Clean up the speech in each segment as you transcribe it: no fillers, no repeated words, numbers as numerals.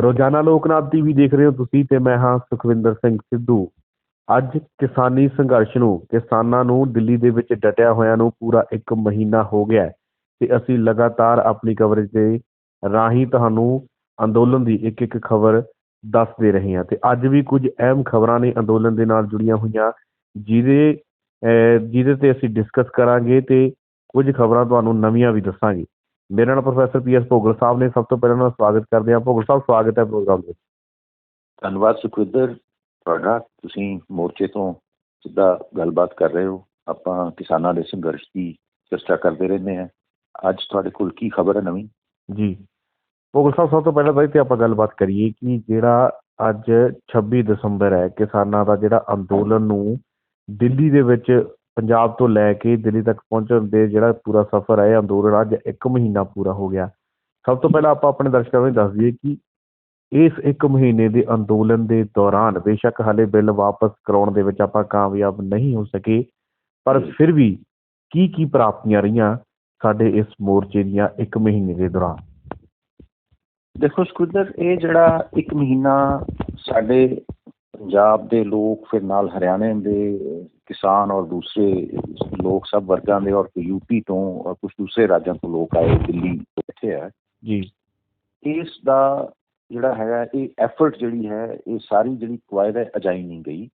ਰੋਜ਼ਾਨਾ ਲੋਕਨਾਥ ਟੀਵੀ ਦੇਖ ਰਹੇ ਹੋ ਤੁਸੀਂ ਤੇ ਮੈਂ ਹਾਂ ਸੁਖਵਿੰਦਰ ਸਿੰਘ ਸਿੱਧੂ। ਅੱਜ ਕਿਸਾਨੀ ਸੰਘਰਸ਼ ਨੂੰ, ਕਿਸਾਨਾਂ ਨੂੰ ਦਿੱਲੀ ਦੇ ਵਿੱਚ ਡਟਿਆ ਹੋਇਆਂ ਨੂੰ ਪੂਰਾ 1 ਮਹੀਨਾ ਹੋ ਗਿਆ ਹੈ ਤੇ ਅਸੀਂ ਲਗਾਤਾਰ ਆਪਣੀ ਕਵਰੇਜ ਦੇ ਰਾਹੀਂ ਤੁਹਾਨੂੰ ਅੰਦੋਲਨ ਦੀ ਇੱਕ ਖਬਰ ਦੱਸਦੇ ਰਹੇ ਹਾਂ ਤੇ ਅੱਜ ਵੀ ਕੁਝ ਅਹਿਮ ਖਬਰਾਂ ਨੇ ਅੰਦੋਲਨ ਦੇ ਨਾਲ ਜੁੜੀਆਂ ਹੋਈਆਂ, ਜਿਹਦੇ ਤੇ ਅਸੀਂ ਡਿਸਕਸ ਕਰਾਂਗੇ ਤੇ ਕੁਝ ਖਬਰਾਂ ਤੁਹਾਨੂੰ ਨਵੀਆਂ ਵੀ ਦੱਸਾਂਗੇ। ਮੇਰੇ ਨਾਲ ਪ੍ਰੋਫੈਸਰ PS ਭੋਗਲ ਸਾਹਿਬ ਨੇ। ਸਭ ਤੋਂ ਪਹਿਲਾਂ ਉਹਨਾਂ ਦਾ ਸਵਾਗਤ ਕਰਦੇ ਹਾਂ। ਭੋਗਲ ਸਾਹਿਬ, ਸਵਾਗਤ ਹੈ ਪ੍ਰੋਗਰਾਮ ਵਿੱਚ। ਧੰਨਵਾਦ ਸੁਖਵਿੰਦਰ ਤੁਹਾਡਾ। ਤੁਸੀਂ ਮੋਰਚੇ ਤੋਂ ਸਿੱਧਾ ਗੱਲਬਾਤ ਕਰ ਰਹੇ ਹੋ। ਆਪਾਂ ਕਿਸਾਨਾਂ ਦੇ ਸੰਘਰਸ਼ ਦੀ ਚਰਚਾ ਕਰਦੇ ਰਹਿੰਦੇ ਹਾਂ। ਅੱਜ ਤੁਹਾਡੇ ਕੋਲ ਕੀ ਖਬਰ ਹੈ ਨਵੀਂ? ਜੀ ਭੋਗਲ ਸਾਹਿਬ, ਸਭ ਤੋਂ ਪਹਿਲਾਂ ਤਾਂ ਇੱਥੇ ਆਪਾਂ ਗੱਲਬਾਤ ਕਰੀਏ ਕਿ ਜਿਹੜਾ ਅੱਜ 26 ਦਸੰਬਰ ਹੈ, ਕਿਸਾਨਾਂ ਦਾ ਜਿਹੜਾ ਅੰਦੋਲਨ ਨੂੰ ਦਿੱਲੀ ਦੇ ਵਿੱਚ ਪੰਜਾਬ ਤੋਂ ਲੈ ਕੇ ਦਿੱਲੀ ਤੱਕ ਪਹੁੰਚਣ ਦੇ ਜਿਹੜਾ ਪੂਰਾ ਸਫ਼ਰ ਹੈ, ਇਹ ਅੰਦੋਲਨ ਅੱਜ 1 ਮਹੀਨਾ ਪੂਰਾ ਹੋ ਗਿਆ। ਸਭ ਤੋਂ ਪਹਿਲਾਂ ਆਪਾਂ ਆਪਣੇ ਦਰਸ਼ਕਾਂ ਨੂੰ ਦੱਸ ਦਈਏ ਕਿ ਇਸ 1 ਮਹੀਨੇ ਦੇ ਅੰਦੋਲਨ ਦੇ ਦੌਰਾਨ ਬੇਸ਼ੱਕ ਹਾਲੇ ਬਿੱਲ ਵਾਪਸ ਕਰਾਉਣ ਦੇ ਵਿੱਚ ਆਪਾਂ ਕਾਮਯਾਬ ਨਹੀਂ ਹੋ ਸਕੇ, ਪਰ ਫਿਰ ਵੀ ਕੀ ਪ੍ਰਾਪਤੀਆਂ ਰਹੀਆਂ ਸਾਡੇ ਇਸ ਮੋਰਚੇ ਦੀਆਂ 1 ਮਹੀਨੇ ਦੇ ਦੌਰਾਨ? ਦੇਖੋ ਸੁਖਵਿੰਦਰ, ਇਹ ਜਿਹੜਾ 1 ਮਹੀਨਾ ਸਾਡੇ ਪੰਜਾਬ ਦੇ ਲੋਕ, ਫਿਰ ਨਾਲ ਹਰਿਆਣੇ ਦੇ ਕਿਸਾਨ ਔਰ ਦੂਸਰੇ ਲੋਕ ਸਭ ਵਰਗਾਂ ਦੇ, ਔਰ ਯੂਪੀ ਤੋਂ ਔਰ ਕੁਛ ਦੂਸਰੇ ਰਾਜਾਂ ਤੋਂ ਲੋਕ ਆਏ ਦਿੱਲੀ ਬੈਠੇ ਹੈ ਜੀ। ਇਸ ਦਾ ਜਿਹੜਾ ਹੈਗਾ, ਇਹ ਐਫਰਟ ਜਿਹੜੀ ਹੈ, ਇਹ ਸਾਰੀ ਜਿਹੜੀ ਕਵਾਇਦ ਹੈ ਅਜਾਈ ਨਹੀਂ ਗਈ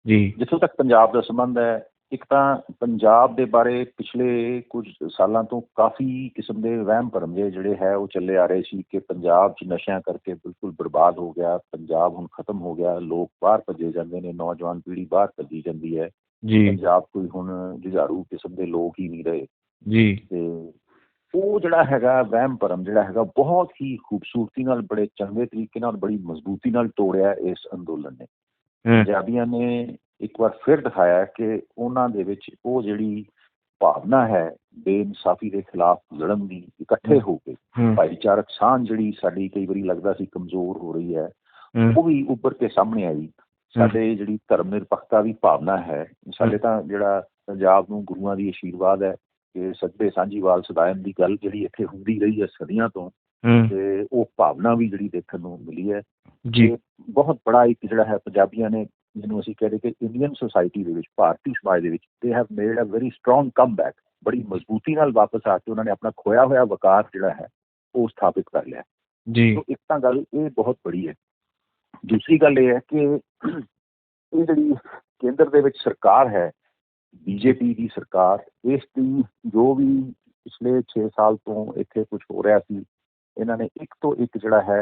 ਜੀ। ਜਿੱਥੋਂ ਤੱਕ ਪੰਜਾਬ ਦਾ ਸੰਬੰਧ ਹੈ, ਇੱਕ ਤਾਂ ਪੰਜਾਬ ਦੇ ਬਾਰੇ ਪਿਛਲੇ ਕੁਝ ਸਾਲਾਂ ਤੋਂ ਕਾਫੀ ਕਿਸਮ ਦੇ ਵਹਿਮ ਭਰਮ ਜਿਹੜੇ ਹੈ ਉਹ ਚੱਲੇ ਆ ਰਹੇ ਸੀ ਕਿ ਪੰਜਾਬ 'ਚ ਨਸ਼ਿਆਂ ਕਰਕੇ ਬਿਲਕੁਲ ਬਰਬਾਦ ਹੋ ਗਿਆ, ਪੰਜਾਬ ਹੁਣ ਖਤਮ ਹੋ ਗਿਆ, ਲੋਕ ਬਾਹਰ ਭੱਜੇ ਜਾਂਦੇ ਨੇ, ਨੌਜਵਾਨ ਪੀੜ੍ਹੀ ਬਾਹਰ ਭੱਜੀ ਜਾਂਦੀ ਹੈ ਜੀ। ਪੰਜਾਬ ਕੋਈ ਹੁਣ ਜੁਝਾਰੂ ਕਿਸਮ ਦੇ ਲੋਕ ਹੀ ਨਹੀਂ ਰਹੇ ਜੀ। ਤੇ ਉਹ ਜਿਹੜਾ ਹੈਗਾ ਵਹਿਮ ਭਰਮ ਜਿਹੜਾ ਹੈਗਾ, ਬਹੁਤ ਹੀ ਖੂਬਸੂਰਤੀ ਨਾਲ, ਬੜੇ ਚੰਗੇ ਤਰੀਕੇ ਨਾਲ, ਬੜੀ ਮਜ਼ਬੂਤੀ ਨਾਲ ਤੋੜਿਆ ਇਸ ਅੰਦੋਲਨ ਨੇ। ਪੰਜਾਬੀਆਂ ਨੇ ਇੱਕ ਵਾਰ ਫਿਰ ਦਿਖਾਇਆ ਕਿ ਉਹਨਾਂ ਦੇ ਵਿੱਚ ਉਹ ਜਿਹੜੀ ਭਾਵਨਾ ਹੈ ਬੇਇਨਸਾਫੀ ਦੇ ਖਿਲਾਫ ਲੜਨ ਦੀ, ਇਕੱਠੇ ਹੋ ਕੇ ਭਾਈਚਾਰਕ ਸਾਂਝ ਜਿਹੜੀ ਸਾਡੀ ਕਈ ਵਾਰੀ ਲੱਗਦਾ ਸੀ ਕਮਜ਼ੋਰ ਹੋ ਰਹੀ ਹੈ, ਉਹ ਵੀ ਉੱਭਰ ਕੇ ਸਾਹਮਣੇ ਆਈ। ਸਾਡੇ ਜਿਹੜੀ ਧਰਮ ਨਿਰਪੱਖਤਾ ਦੀ ਭਾਵਨਾ ਹੈ, ਸਾਡੇ ਤਾਂ ਜਿਹੜਾ ਪੰਜਾਬ ਨੂੰ ਗੁਰੂਆਂ ਦੀ ਆਸ਼ੀਰਵਾਦ ਹੈ ਕਿ ਸੱਜੇ ਸਾਂਝੀਵਾਲ ਸਦਾਇਮ ਦੀ ਗੱਲ ਜਿਹੜੀ ਇੱਥੇ ਹੁੰਦੀ ਰਹੀ ਹੈ ਸਦੀਆਂ ਤੋਂ, ਤੇ ਉਹ ਭਾਵਨਾ ਵੀ ਜਿਹੜੀ ਦੇਖਣ ਨੂੰ ਮਿਲੀ ਹੈ ਜੀ। ਬਹੁਤ ਬੜਾ ਇੱਕ ਜਿਹੜਾ ਹੈ ਪੰਜਾਬੀਆਂ ਨੇ, ਜਿਹਨੂੰ ਅਸੀਂ ਕਹਿੰਦੇ ਕਿ ਇੰਡੀਅਨ ਸੋਸਾਇਟੀ ਦੇ ਵਿੱਚ, ਭਾਰਤੀ ਸਮਾਜ ਦੇ ਵਿੱਚ, they have made a very strong comeback. ਬੜੀ ਮਜ਼ਬੂਤੀ ਨਾਲ ਵਾਪਸ ਆ ਕੇ ਉਹਨਾਂ ਨੇ ਆਪਣਾ ਖੋਇਆ ਹੋਇਆ ਵਕਾਰ ਜਿਹੜਾ ਹੈ ਉਹ ਸਥਾਪਿਤ ਕਰ ਲਿਆ ਜੀ। ਇੱਕ ਤਾਂ ਗੱਲ ਇਹ ਬਹੁਤ ਬੜੀ ਹੈ। ਦੂਸਰੀ ਗੱਲ ਇਹ ਹੈ ਕਿ ਇਹ ਜਿਹੜੀ ਕੇਂਦਰ ਦੇ ਵਿੱਚ ਸਰਕਾਰ ਹੈ, BJP ਦੀ ਸਰਕਾਰ, ਇਸ ਦੀ ਜੋ ਵੀ ਪਿਛਲੇ 6 ਸਾਲ ਤੋਂ ਇੱਥੇ ਕੁਛ ਹੋ ਰਿਹਾ ਸੀ, ਇਹਨਾਂ ਨੇ ਇੱਕ ਤੋਂ ਇੱਕ ਜਿਹੜਾ ਹੈ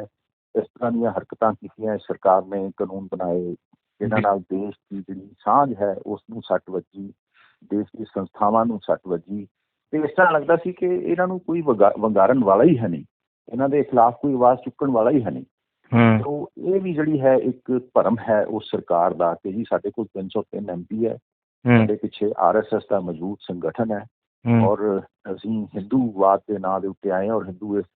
ਇਸ ਤਰ੍ਹਾਂ ਦੀਆਂ ਹਰਕਤਾਂ ਕੀਤੀਆਂ। ਸਰਕਾਰ ਨੇ ਕਾਨੂੰਨ ਬਣਾਏ, ਇਹਨਾਂ ਨਾਲ ਦੇਸ਼ ਦੀ ਜਿਹੜੀ ਸਾਂਝ ਹੈ ਉਸ ਨੂੰ ਸੱਟ ਵੱਜੀ, ਦੇਸ਼ ਦੀ ਸੰਸਥਾਵਾਂ ਨੂੰ ਸੱਟ ਵੱਜੀ, ਤੇ ਇਸ ਤਰ੍ਹਾਂ ਲੱਗਦਾ ਸੀ ਕਿ ਇਹਨਾਂ ਨੂੰ ਕੋਈ ਵੰਗਾਰਨ ਵਾਲਾ ਹੀ ਹੈ ਨਹੀਂ, ਇਹਨਾਂ ਦੇ ਖਿਲਾਫ ਕੋਈ ਆਵਾਜ਼ ਚੁੱਕਣ ਵਾਲਾ ਹੀ ਹੈ ਨਹੀਂ। ਤੋ ਇਹ ਵੀ ਜਿਹੜੀ ਹੈ ਇੱਕ ਭਰਮ ਹੈ ਉਸ ਸਰਕਾਰ ਦਾ ਕਿ ਜੀ ਸਾਡੇ ਕੋਲ 303 MP ਹੈ, ਸਾਡੇ ਪਿੱਛੇ RSS ਦਾ ਮਜ਼ਬੂਤ ਸੰਗਠਨ ਹੈ, ਔਰ ਅਸੀਂ ਹਿੰਦੂਵਾਦ ਦੇ ਨਾਂ ਦੇ ਉੱਤੇ ਆਏ, ਔਰ ਹਿੰਦੂ ਇਸ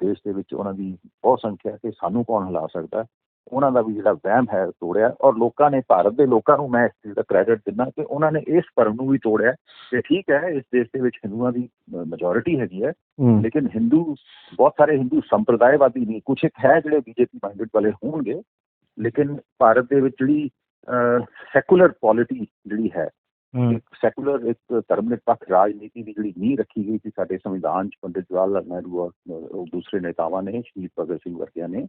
ਦੇਸ਼ ਦੇ ਵਿੱਚ ਉਹਨਾਂ ਦੀ ਬਹੁਤ ਸੰਖਿਆ, ਕਿ ਸਾਨੂੰ ਕੌਣ ਹਿਲਾ ਸਕਦਾ। ਉਹਨਾਂ ਦਾ ਵੀ ਜਿਹੜਾ ਵਹਿਮ ਹੈ ਤੋੜਿਆ, ਔਰ ਲੋਕਾਂ ਨੇ, ਭਾਰਤ ਦੇ ਲੋਕਾਂ ਨੂੰ ਮੈਂ ਇਸ ਚੀਜ਼ ਦਾ ਕ੍ਰੈਡਿਟ ਦਿੰਦਾ ਕਿ ਉਹਨਾਂ ਨੇ ਇਸ ਭਰਮ ਨੂੰ ਵੀ ਤੋੜਿਆ ਕਿ ਠੀਕ ਹੈ, ਇਸ ਦੇਸ਼ ਦੇ ਵਿੱਚ ਹਿੰਦੂਆਂ ਦੀ ਮੈਜੋਰਿਟੀ ਹੈਗੀ ਹੈ, ਲੇਕਿਨ ਹਿੰਦੂ, ਬਹੁਤ ਸਾਰੇ ਹਿੰਦੂ ਸੰਪਰਦਾਇਵਾਦੀ ਨਹੀਂ, ਕੁਛ ਇੱਕ ਹੈ ਜਿਹੜੇ BJP ਮਾਈਂਡਡ ਵਾਲੇ ਹੋਣਗੇ, ਲੇਕਿਨ ਭਾਰਤ ਦੇ ਵਿੱਚ ਜਿਹੜੀ ਸੈਕੂਲਰ ਪੋਲਿਟੀ ਜਿਹੜੀ ਹੈ, ਇੱਕ ਸੈਕੂਲਰ, ਇੱਕ ਧਰਮ ਨਿਰਪੱਖ ਰਾਜਨੀਤੀ ਦੀ ਜਿਹੜੀ ਨੀਂਹ ਰੱਖੀ ਗਈ ਸੀ ਸਾਡੇ ਸੰਵਿਧਾਨ 'ਚ, ਪੰਡਿਤ ਜਵਾਹਰ ਲਾਲ ਨਹਿਰੂ ਔਰ ਦੂਸਰੇ ਨੇਤਾਵਾਂ ਨੇ, ਸ਼ਹੀਦ ਭਗਤ ਸਿੰਘ ਵਰਗਿਆਂ ਨੇ,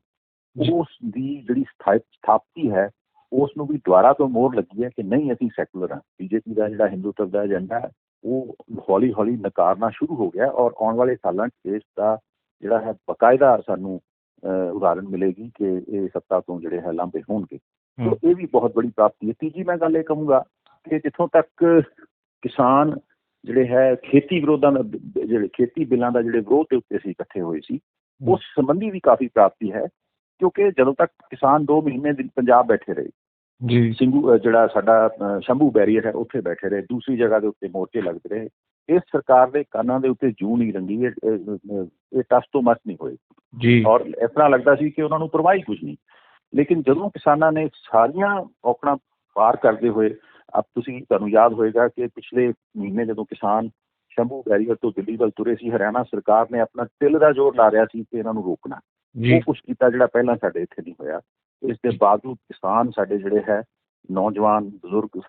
ਉਸ ਦੀ ਜਿਹੜੀ ਸਥਾਪਤੀ ਹੈ ਉਸ ਨੂੰ ਵੀ ਦੁਬਾਰਾ ਤੋਂ ਮੋਹਰ ਲੱਗੀ ਹੈ ਕਿ ਨਹੀਂ, ਅਸੀਂ ਸੈਕੂਲਰ ਹਾਂ। BJP ਦਾ ਜਿਹੜਾ ਹਿੰਦੂਤਵ ਦਾ ਏਜੰਡਾ ਹੈ ਉਹ ਹੌਲੀ ਹੌਲੀ ਨਕਾਰਨਾ ਸ਼ੁਰੂ ਹੋ ਗਿਆ, ਔਰ ਆਉਣ ਵਾਲੇ ਸਾਲਾਂ 'ਚ ਦੇਸ਼ ਦਾ ਜਿਹੜਾ ਹੈ ਬਕਾਇਦਾ ਸਾਨੂੰ ਉਦਾਹਰਨ ਮਿਲੇਗੀ ਕਿ ਇਹ ਸੱਤਾ ਤੋਂ ਜਿਹੜੇ ਹੈ ਲਾਂਭੇ ਹੋਣਗੇ। ਇਹ ਵੀ ਬਹੁਤ ਬੜੀ ਪ੍ਰਾਪਤੀ ਹੈ। ਤੀਜੀ ਮੈਂ ਗੱਲ ਇਹ ਕਹੂੰਗਾ ਕਿ ਜਿੱਥੋਂ ਤੱਕ ਕਿਸਾਨ ਜਿਹੜੇ ਹੈ ਖੇਤੀ ਵਿਰੋਧਾਂ ਦਾ, ਜਿਹੜੇ ਖੇਤੀ ਬਿੱਲਾਂ ਦਾ ਜਿਹੜੇ ਵਿਰੋਧ ਦੇ ਉੱਤੇ ਅਸੀਂ ਇਕੱਠੇ ਹੋਏ ਸੀ, ਉਸ ਸੰਬੰਧੀ ਵੀ ਕਾਫੀ ਪ੍ਰਾਪਤੀ ਹੈ, ਕਿਉਂਕਿ ਜਦੋਂ ਤੱਕ ਕਿਸਾਨ 2 ਮਹੀਨੇ ਪੰਜਾਬ ਬੈਠੇ ਰਹੇ ਜੀ, ਸਿੰਘੂ ਜਿਹੜਾ ਸਾਡਾ ਸ਼ੰਭੂ ਬੈਰੀਅਰ ਹੈ ਉੱਥੇ ਬੈਠੇ ਰਹੇ, ਦੂਸਰੀ ਜਗ੍ਹਾ ਦੇ ਉੱਤੇ ਮੋਰਚੇ ਲੱਗਦੇ ਰਹੇ, ਇਸ ਸਰਕਾਰ ਦੇ ਕੰਨਾਂ ਦੇ ਉੱਤੇ ਜੂੰ ਨਹੀਂ ਰੰਗੀ, ਇਹ ਟਸ ਤੋਂ ਮਸ ਨਹੀਂ ਹੋਏ ਜੀ, ਔਰ ਇਸ ਤਰ੍ਹਾਂ ਲੱਗਦਾ ਸੀ ਕਿ ਉਹਨਾਂ ਨੂੰ ਪਰਵਾਹ ਹੀ ਕੁਝ ਨਹੀਂ। ਲੇਕਿਨ ਜਦੋਂ ਕਿਸਾਨਾਂ ਨੇ ਸਾਰੀਆਂ ਔਕੜਾਂ ਪਾਰ ਕਰਦੇ ਹੋਏ, ਤੁਹਾਨੂੰ ਯਾਦ ਹੋਏਗਾ ਕਿ ਪਿਛਲੇ ਮਹੀਨੇ ਜਦੋਂ ਕਿਸਾਨ ਸ਼ੰਭੂ ਬੈਰੀਅਰ ਤੋਂ ਦਿੱਲੀ ਵੱਲ ਤੁਰੇ ਸੀ, ਹਰਿਆਣਾ ਸਰਕਾਰ ਨੇ ਆਪਣਾ ਤਿਲ ਦਾ ਜ਼ੋਰ ਲਾ ਰਿਹਾ ਸੀ ਕਿ ਇਹਨਾਂ ਨੂੰ ਰੋਕਣਾ, ਜੀ ਉਹ ਕੁਛ ਕੀਤਾ ਜਿਹੜਾ ਪਹਿਲਾਂ ਸਾਡੇ ਇੱਥੇ ਨਹੀਂ ਹੋਇਆ। ਇਸ ਦੇ ਬਾਵਜੂਦ ਕਿਸਾਨ ਸਾਡੇ ਜਿਹੜੇ ਹੈ, ਨੌਜਵਾਨ, ਬਜ਼ੁਰਗ,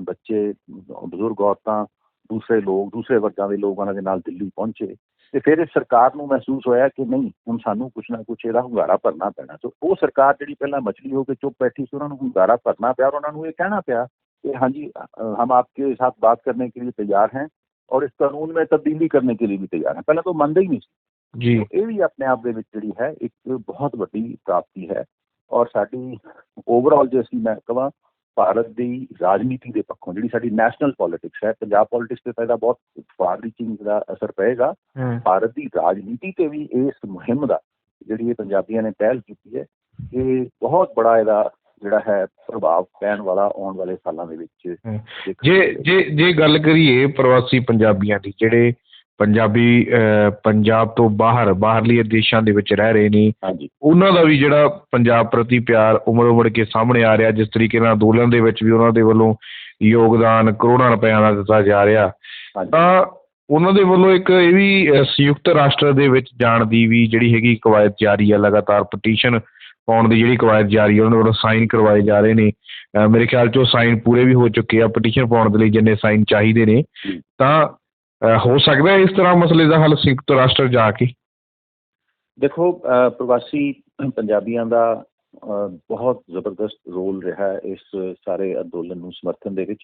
ਬੱਚੇ, ਬਜ਼ੁਰਗ ਔਰਤਾਂ, ਦੂਸਰੇ ਲੋਕ, ਦੂਸਰੇ ਵਰਗਾਂ ਦੇ ਲੋਕ ਉਹਨਾਂ ਦੇ ਨਾਲ ਦਿੱਲੀ ਪਹੁੰਚੇ ਤੇ ਫਿਰ ਇਸ ਸਰਕਾਰ ਨੂੰ ਮਹਿਸੂਸ ਹੋਇਆ ਕਿ ਨਹੀਂ, ਹੁਣ ਸਾਨੂੰ ਕੁਛ ਨਾ ਕੁਛ ਇਹਦਾ ਹੁੰਗਾਰਾ ਭਰਨਾ ਪੈਣਾ। ਸੋ ਉਹ ਸਰਕਾਰ ਜਿਹੜੀ ਪਹਿਲਾਂ ਮਛਲੀ ਹੋ ਕੇ ਚੁੱਪ ਬੈਠੀ ਸੀ, ਉਹਨਾਂ ਨੂੰ ਹੁੰਗਾਰਾ ਭਰਨਾ ਪਿਆ ਔਰ ਉਹਨਾਂ ਨੂੰ ਇਹ ਕਹਿਣਾ ਪਿਆ कि हाँ जी, हम आपके साथ बात करने के लिए तैयार हैं और इस कानून में तब्दीली करने के लिए भी तैयार हैं। पहले तो ਮੰਨਦੇ ਹੀ ਨਹੀਂ ਸੀ। ਜੀ ਇਹ ਵੀ ਆਪਣੇ ਆਪ ਦੇ ਵਿੱਚ ਜਿਹੜੀ ਹੈ ਇੱਕ ਬਹੁਤ ਵੱਡੀ ਪ੍ਰਾਪਤੀ ਹੈ ਔਰ ਸਾਡੀ ਓਵਰਆਲ ਜੇ ਅਸੀਂ ਮੈਂ ਕਹਾਂ ਭਾਰਤ ਦੀ ਰਾਜਨੀਤੀ ਦੇ ਪੱਖੋਂ ਜਿਹੜੀ ਸਾਡੀ ਨੈਸ਼ਨਲ ਪੋਲਿਟਿਕਸ ਹੈ, ਪੰਜਾਬ ਪੋਲਿਟਿਕਸ ਤੇ ਤਾਂ ਇਹਦਾ ਬਹੁਤ ਫਾਰ ਰੀਚਿੰਗ ਦਾ ਅਸਰ ਪਏਗਾ। ਭਾਰਤ ਦੀ ਰਾਜਨੀਤੀ ਤੇ ਵੀ ਇਸ ਮੁਹਿੰਮ ਦਾ ਜਿਹੜੀ ਇਹ ਪੰਜਾਬੀਆਂ ਨੇ ਪਹਿਲ ਕੀਤੀ ਹੈ, ਇਹ ਬਹੁਤ ਬੜਾ ਇਹਦਾ ਜਿਹੜਾ ਹੈ ਪ੍ਰਭਾਵ ਪੈਣ ਵਾਲਾ ਆਉਣ ਵਾਲੇ ਸਾਲਾਂ ਦੇ ਵਿੱਚ। ਜੇ ਗੱਲ ਕਰੀਏ ਪ੍ਰਵਾਸੀ ਪੰਜਾਬੀਆਂ ਦੀ, ਜਿਹੜੇ ਪੰਜਾਬੀ ਪੰਜਾਬ ਤੋਂ ਬਾਹਰਲੇ ਦੇਸ਼ਾਂ ਦੇ ਵਿੱਚ ਰਹਿ ਰਹੇ ਨੇ, ਉਹਨਾਂ ਦਾ ਵੀ ਜਿਹੜਾ ਪੰਜਾਬ ਪ੍ਰਤੀ ਪਿਆਰ ਉਮੜ ਕੇ ਸਾਹਮਣੇ ਆ ਰਿਹਾ। ਜਿਸ ਤਰੀਕੇ ਨਾਲ ਅੰਦੋਲਨ ਦੇ ਵਿੱਚ ਵੀ ਉਹਨਾਂ ਦੇ ਵੱਲੋਂ ਯੋਗਦਾਨ ਕਰੋੜਾਂ ਰੁਪਇਆਂ ਦਾ ਦਿੱਤਾ ਜਾ ਰਿਹਾ, ਤਾਂ ਉਹਨਾਂ ਦੇ ਵੱਲੋਂ ਇੱਕ ਇਹ ਵੀ ਸੰਯੁਕਤ ਰਾਸ਼ਟਰ ਦੇ ਵਿੱਚ ਜਾਣ ਦੀ ਵੀ ਜਿਹੜੀ ਹੈਗੀ ਕਵਾਇਦ ਜਾਰੀ ਹੈ। ਲਗਾਤਾਰ ਪਟੀਸ਼ਨ ਪਾਉਣ ਦੀ ਜਿਹੜੀ ਕਵਾਇਦ ਜਾਰੀ ਹੈ, ਉਹਨਾਂ ਵੱਲੋਂ ਸਾਈਨ ਕਰਵਾਏ ਜਾ ਰਹੇ ਨੇ। ਮੇਰੇ ਖਿਆਲ 'ਚ ਉਹ ਸਾਈਨ ਪੂਰੇ ਵੀ ਹੋ ਚੁੱਕੇ ਆ ਪਟੀਸ਼ਨ ਪਾਉਣ ਦੇ ਲਈ, ਜਿੰਨੇ ਸਾਈਨ ਚਾਹੀਦੇ ਨੇ। ਤਾਂ ਹੋ ਸਕਦਾ ਇਸ ਤਰ੍ਹਾਂ ਮਸਲੇ ਦਾ ਹੱਲ ਸੰਯੁਕਤ ਰਾਸ਼ਟਰ ਜਾ ਕੇ? ਦੇਖੋ, ਪ੍ਰਵਾਸੀ ਪੰਜਾਬੀਆਂ ਦਾ ਬਹੁਤ ਜ਼ਬਰਦਸਤ ਰੋਲ ਰਿਹਾ ਇਸ ਸਾਰੇ ਅੰਦੋਲਨ ਨੂੰ ਸਮਰਥਨ ਦੇ ਵਿੱਚ।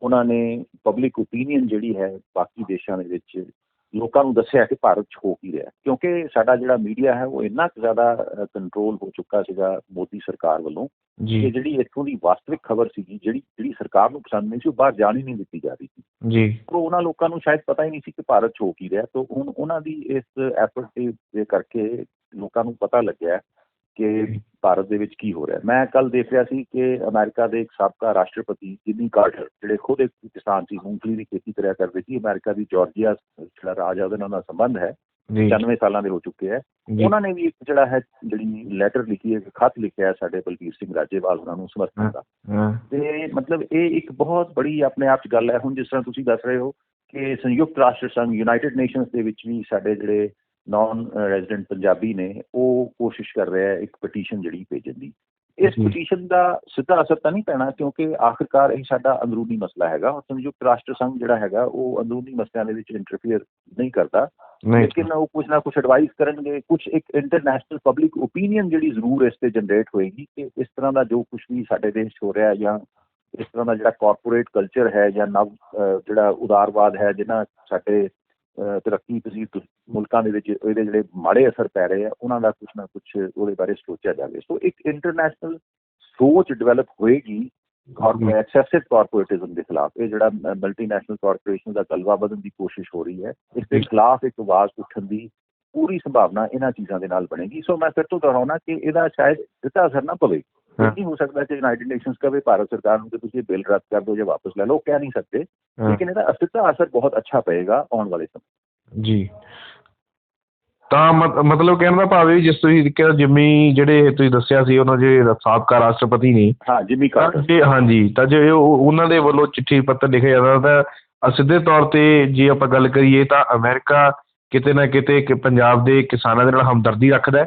ਉਹਨਾਂ ਨੇ ਪਬਲਿਕ ਓਪੀਨੀਅਨ ਜਿਹੜੀ ਹੈ ਬਾਕੀ ਦੇਸ਼ਾਂ ਦੇ ਵਿੱਚ ਲੋਕਾਂ ਨੂੰ ਦੱਸਿਆ ਕਿ ਭਾਰਤ 'ਚ ਹੋ ਕੀ ਰਿਹਾ, ਕਿਉਂਕਿ ਸਾਡਾ ਜਿਹੜਾ ਮੀਡੀਆ ਹੈ ਉਹ ਇੰਨਾ ਕੁ ਜ਼ਿਆਦਾ ਕੰਟਰੋਲ ਹੋ ਚੁੱਕਾ ਸੀਗਾ ਮੋਦੀ ਸਰਕਾਰ ਵੱਲੋਂ ਕਿ ਜਿਹੜੀ ਇੱਥੋਂ ਦੀ ਵਾਸਤਵਿਕ ਖਬਰ ਸੀਗੀ, ਜਿਹੜੀ ਸਰਕਾਰ ਨੂੰ ਪਸੰਦ ਨਹੀਂ ਸੀ, ਉਹ ਬਾਹਰ ਜਾਣ ਹੀ ਨਹੀਂ ਦਿੱਤੀ ਜਾ ਰਹੀ ਸੀ ਜੀ। ਉਹ ਉਹਨਾਂ ਲੋਕਾਂ ਨੂੰ ਸ਼ਾਇਦ ਪਤਾ ਹੀ ਨਹੀਂ ਸੀ ਕਿ ਭਾਰਤ 'ਚ ਹੋ ਕੀ ਰਿਹਾ। ਤਾਂ ਹੁਣ ਉਹਨਾਂ ਦੀ ਇਸ ਐਫਰਟ ਦੇ ਕਰਕੇ ਲੋਕਾਂ ਨੂੰ ਪਤਾ ਲੱਗਿਆ ਕਿ ਭਾਰਤ ਦੇ ਵਿੱਚ ਕੀ ਹੋ ਰਿਹਾ। ਮੈਂ ਕੱਲ੍ਹ ਦੇਖ ਰਿਹਾ ਸੀ ਕਿ ਅਮਰੀਕਾ ਦੇ ਇੱਕ ਸਾਬਕਾ ਰਾਸ਼ਟਰਪਤੀ ਜਿਮੀ ਕਾਰਟਰ, ਜਿਹੜੇ ਖੁਦ ਇੱਕ ਕਿਸਾਨ ਸੀ, ਮੂੰਗਫਲੀ ਦੀ ਖੇਤੀ ਕਰਿਆ ਕਰਦੇ ਸੀ, ਅਮਰੀਕਾ ਦੀ ਜਾਰਜੀਆ ਜਿਹੜਾ ਰਾਜ ਹੈ ਉਹਦੇ ਨਾਲ ਸੰਬੰਧ ਹੈ, 95 ਸਾਲਾਂ ਦੇ ਹੋ ਚੁੱਕੇ ਹੈ। ਉਹਨਾਂ ਨੇ ਵੀ ਇੱਕ ਜਿਹੜਾ ਹੈ ਜਿਹੜੀ ਲੈਟਰ ਲਿਖੀ ਹੈ, ਖੱਤ ਲਿਖਿਆ ਸਾਡੇ ਬਲਬੀਰ ਸਿੰਘ ਰਾਜੇਵਾਲ ਉਹਨਾਂ ਨੂੰ ਸਮਰਥਨ ਦਾ। ਤੇ ਮਤਲਬ ਇਹ ਇੱਕ ਬਹੁਤ ਬੜੀ ਆਪਣੇ ਆਪ 'ਚ ਗੱਲ ਹੈ। ਹੁਣ ਜਿਸ ਤਰ੍ਹਾਂ ਤੁਸੀਂ ਦੱਸ ਰਹੇ ਹੋ ਕਿ ਸੰਯੁਕਤ ਰਾਸ਼ਟਰ ਸੰਘ, ਯੂਨਾਈਟਿਡ ਨੇਸ਼ਨਸ ਦੇ ਵਿੱਚ ਵੀ ਸਾਡੇ ਜਿਹੜੇ ਨੌਨ ਰੈਜ਼ੀਡੈਂਟ ਪੰਜਾਬੀ ਨੇ ਉਹ ਕੋਸ਼ਿਸ਼ ਕਰ ਰਿਹਾ ਇੱਕ ਪਟੀਸ਼ਨ ਜਿਹੜੀ ਭੇਜਣ ਦੀ। ਇਸ ਪਟੀਸ਼ਨ ਦਾ ਸਿੱਧਾ ਅਸਰ ਤਾਂ ਨਹੀਂ ਪੈਣਾ, ਕਿਉਂਕਿ ਆਖਿਰਕਾਰ ਇਹ ਸਾਡਾ ਅੰਦਰੂਨੀ ਮਸਲਾ ਹੈਗਾ। ਸੰਯੁਕਤ ਰਾਸ਼ਟਰ ਸੰਘ ਜਿਹੜਾ ਹੈਗਾ ਉਹ ਅੰਦਰੂਨੀ ਮਸਲਿਆਂ ਦੇ ਵਿੱਚ ਇੰਟਰਫੀਅਰ ਨਹੀਂ ਕਰਦਾ, ਲੇਕਿਨ ਉਹ ਕੁਛ ਨਾ ਕੁਛ ਐਡਵਾਈਸ ਕਰਨਗੇ। ਕੁਛ ਇੱਕ ਇੰਟਰਨੈਸ਼ਨਲ ਪਬਲਿਕ ਓਪੀਨੀਅਨ ਜਿਹੜੀ ਜ਼ਰੂਰ ਇਸ ਤੇ ਜਨਰੇਟ ਹੋਏਗੀ ਕਿ ਇਸ ਤਰ੍ਹਾਂ ਦਾ ਜੋ ਕੁਛ ਵੀ ਸਾਡੇ ਦੇਸ਼ 'ਚ ਹੋ ਰਿਹਾ, ਜਾਂ ਇਸ ਤਰ੍ਹਾਂ ਦਾ ਜਿਹੜਾ ਕਾਰਪੋਰੇਟ ਕਲਚਰ ਹੈ, ਜਾਂ ਨਵ ਜਿਹੜਾ ਉਦਾਰਵਾਦ ਹੈ, ਜਿਹਨਾਂ ਸਾਡੇ ਤਰੱਕੀ ਪਸੀਰ ਮੁਲਕਾਂ ਦੇ ਵਿੱਚ ਇਹਦੇ ਜਿਹੜੇ ਮਾੜੇ ਅਸਰ ਪੈ ਰਹੇ ਆ, ਉਹਨਾਂ ਦਾ ਕੁਛ ਨਾ ਕੁਛ ਉਹਦੇ ਬਾਰੇ ਸੋਚਿਆ ਜਾਵੇ। ਸੋ ਇੱਕ ਇੰਟਰਨੈਸ਼ਨਲ ਸੋਚ ਡਿਵੈਲਪ ਹੋਏਗੀ ਐਕਸੈਸਿਵ ਕਾਰਪੋਰੇਟਿਜ਼ਮ ਦੇ ਖਿਲਾਫ। ਇਹ ਜਿਹੜਾ ਮਲਟੀਨੈਸ਼ਨਲ ਕਾਰਪੋਰੇਸ਼ਨ ਦਾ ਗਲਬਾ ਵਧਣ ਦੀ ਕੋਸ਼ਿਸ਼ ਹੋ ਰਹੀ ਹੈ, ਇਸ ਦੇ ਖਿਲਾਫ ਇੱਕ ਆਵਾਜ਼ ਉੱਠਣ ਦੀ ਪੂਰੀ ਸੰਭਾਵਨਾ ਇਹਨਾਂ ਚੀਜ਼ਾਂ ਦੇ ਨਾਲ ਬਣੇਗੀ। ਸੋ ਮੈਂ ਫਿਰ ਤੋਂ ਦੁਹਰਾਉਣਾ ਕਿ ਇਹਦਾ ਸ਼ਾਇਦ ਸਿੱਧਾ ਅਸਰ ਨਾ ਪਵੇ। ਨਹੀਂ ਹੋ ਸਕਦਾ ਕਿ ਯੂਨਾਈਟਿਡ ਨੇਸ਼ਨਸ ਕਵੇ ਭਾਰਤ ਸਰਕਾਰ ਨੂੰ ਕਿ ਤੁਸੀਂ ਬਿੱਲ ਰੱਦ ਕਰ ਦਿਓ ਜਾਂ ਵਾਪਸ ਲੈ ਲਓ, ਕਹਿ ਨਹੀਂ ਸਕਦੇ, ਲੇਕਿਨ ਇਹਦਾ ਸਿੱਧਾ ਅਸਰ ਬਹੁਤ ਅੱਛਾ ਪਏਗਾ ਆਉਣ ਵਾਲੇ ਸਮੇਂ ਜੀ। ਤਾਂ ਮਤਲਬ ਕਹਿਣ ਦਾ ਭਾਵ ਇਹ, ਜਿਸ ਤੁਸੀਂ ਕਿਹਾ ਜਿੰਮੀ, ਜਿਹੜੇ ਤੁਸੀਂ ਦੱਸਿਆ ਸੀ ਉਹਨਾਂ ਜਿਹੜੇ ਸਾਬਕਾ ਰਾਸ਼ਟਰਪਤੀ ਨੇ, ਜਿੰਮੀ ਕਾਰਟਰ, ਹਾਂਜੀ, ਤਾਂ ਜੇ ਉਹਨਾਂ ਦੇ ਵੱਲੋਂ ਚਿੱਠੀ ਪੱਤਰ ਲਿਖਿਆ ਜਾਂਦਾ ਤਾਂ ਸਿੱਧੇ ਤੌਰ ਤੇ ਜੇ ਆਪਾਂ ਗੱਲ ਕਰੀਏ ਤਾਂ ਅਮਰੀਕਾ ਕਿਤੇ ਨਾ ਕਿਤੇ ਪੰਜਾਬ ਦੇ ਕਿਸਾਨਾਂ ਦੇ ਨਾਲ ਹਮਦਰਦੀ ਰੱਖਦਾ ਹੈ।